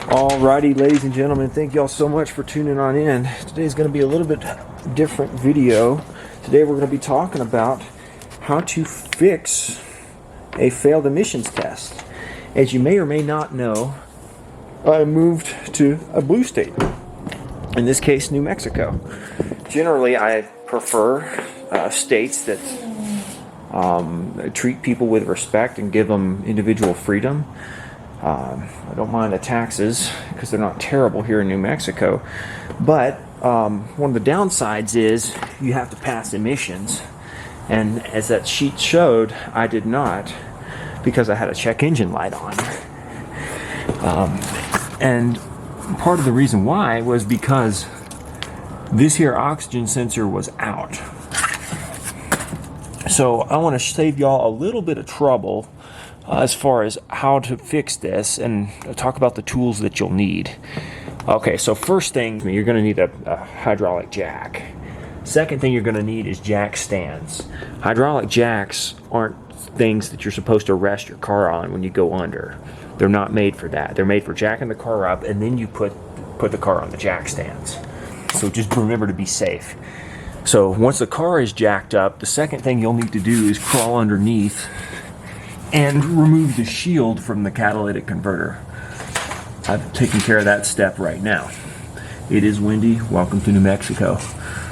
Alrighty, ladies and gentlemen, thank y'all so much for tuning on in. Today's going to be a little bit different video. Today we're going to be talking about how to fix a failed emissions test. As you may or may not know, I moved to a blue state, in this case New Mexico. Generally I prefer states that treat people with respect and give them individual freedom. I don't mind the taxes because they're not terrible here in New Mexico, but one of the downsides is you have to pass emissions, and as that sheet showed, I did not, because I had a check engine light on. And part of the reason why was because this here oxygen sensor was out. So I want to save y'all a little bit of trouble as far as how to fix this and talk about the tools that you'll need. Okay, so first thing, you're going to need a hydraulic jack. Second thing you're going to need is jack stands. Hydraulic jacks aren't things that you're supposed to rest your car on when you go under. They're not made for that. They're made for jacking the car up, and then you put the car on the jack stands. So just remember to be safe. So once the car is jacked up, the second thing you'll need to do is crawl underneath and remove the shield from the catalytic converter. I've taken care of that step right now. It is windy. Welcome to New Mexico.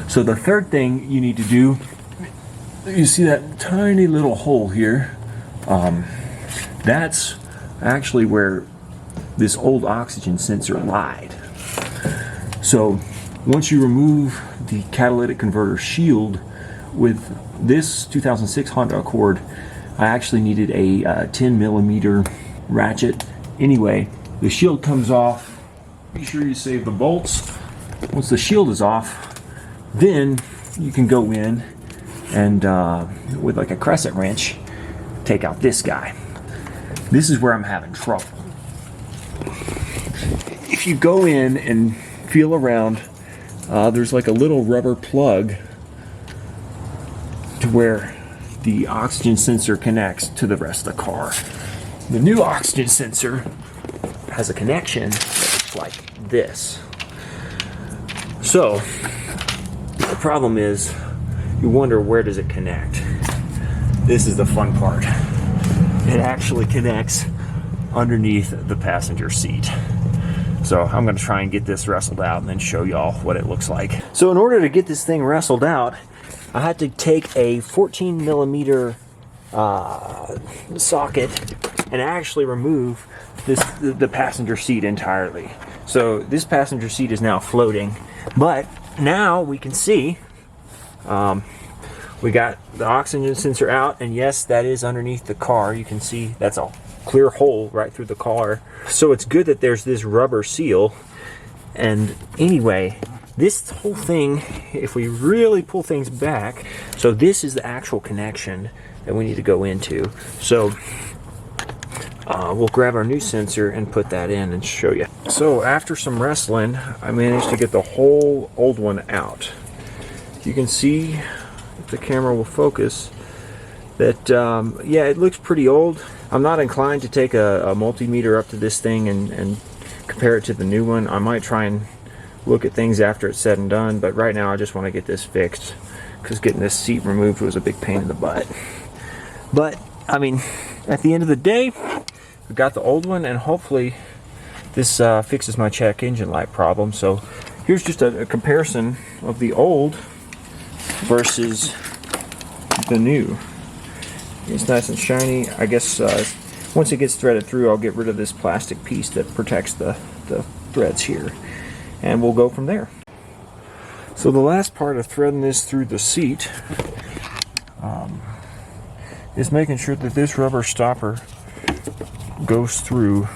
So the third thing you need to do, you see that tiny little hole here? That's actually where this old oxygen sensor lied. So once you remove the catalytic converter shield, with this 2006 Honda Accord, I actually needed a 10 millimeter ratchet. Anyway, the shield comes off. Be sure you save the bolts. Once the shield is off, then you can go in and with like a crescent wrench, take out this guy. This is where I'm having trouble. If you go in and feel around, there's like a little rubber plug to where the oxygen sensor connects to the rest of the car. The new oxygen sensor has a connection that's like this. So the problem is, you wonder, where does it connect? This is the fun part. It actually connects underneath the passenger seat. So I'm going to try and get this wrestled out and then show y'all what it looks like. So in order to get this thing wrestled out, I had to take a 14 millimeter socket and actually remove the passenger seat entirely. So this passenger seat is now floating, but now we can see we got the oxygen sensor out, and yes, that is underneath the car. You can see that's a clear hole right through the car. So it's good that there's this rubber seal. And anyway, this whole thing, if we really pull things back, so this is the actual connection that we need to go into. So we'll grab our new sensor and put that in and show you. So after some wrestling, I managed to get the whole old one out. You can see, if the camera will focus, that yeah, it looks pretty old. I'm not inclined to take a multimeter up to this thing and compare it to the new one. I might try and look at things after it's said and done, but right now I just want to get this fixed, because getting this seat removed was a big pain in the butt. But I mean, at the end of the day, we got the old one, and hopefully this fixes my check engine light problem. So here's just a comparison of the old versus the new. It's nice and shiny. I guess once it gets threaded through, I'll get rid of this plastic piece that protects the threads here, and we'll go from there. So the last part of threading this through the seat is making sure that this rubber stopper goes through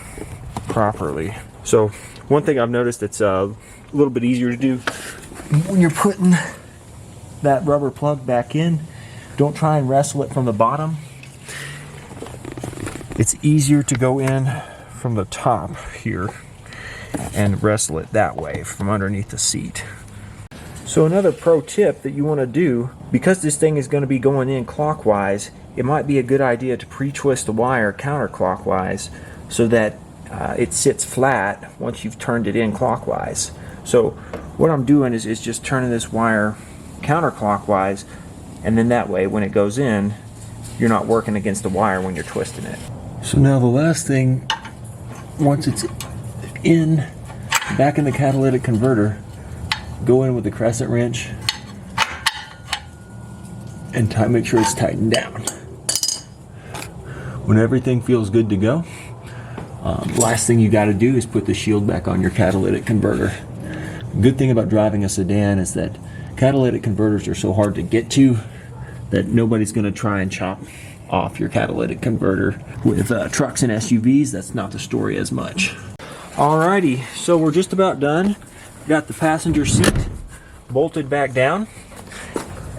properly. So one thing I've noticed that's a little bit easier to do when you're putting that rubber plug back in, don't try and wrestle it from the bottom. It's easier to go in from the top here and wrestle it that way from underneath the seat. So another pro tip that you want to do, because this thing is going to be going in clockwise, it might be a good idea to pre-twist the wire counterclockwise so that it sits flat once you've turned it in clockwise. So what I'm doing is just turning this wire counterclockwise, and then that way when it goes in, you're not working against the wire when you're twisting it. So now the last thing, once it's in, back in the catalytic converter, go in with the crescent wrench and make sure it's tightened down. When everything feels good to go, last thing you got to do is put the shield back on your catalytic converter. Good thing about driving a sedan is that catalytic converters are so hard to get to that nobody's going to try and chop off your catalytic converter. With trucks and SUVs, that's not the story as much. Alrighty, so we're just about done. Got the passenger seat bolted back down,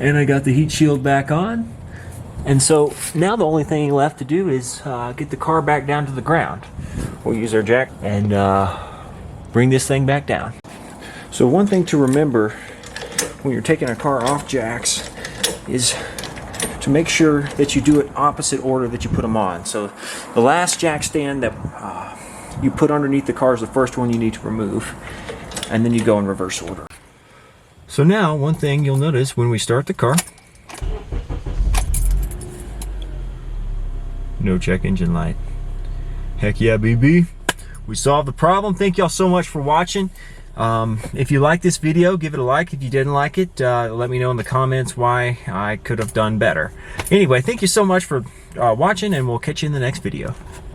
and I got the heat shield back on. And so now the only thing left to do is get the car back down to the ground. We'll use our jack and bring this thing back down. So one thing to remember when you're taking a car off jacks is to make sure that you do it opposite order that you put them on. So the last jack stand that you put underneath the car is the first one you need to remove, and then you go in reverse order. So now one thing you'll notice when we start the car, no check engine light. Heck yeah, BB. We solved the problem. Thank y'all so much for watching. If you like this video, give it a like. If you didn't like it, let me know in the comments why I could have done better. Anyway, thank you so much for watching, and we'll catch you in the next video.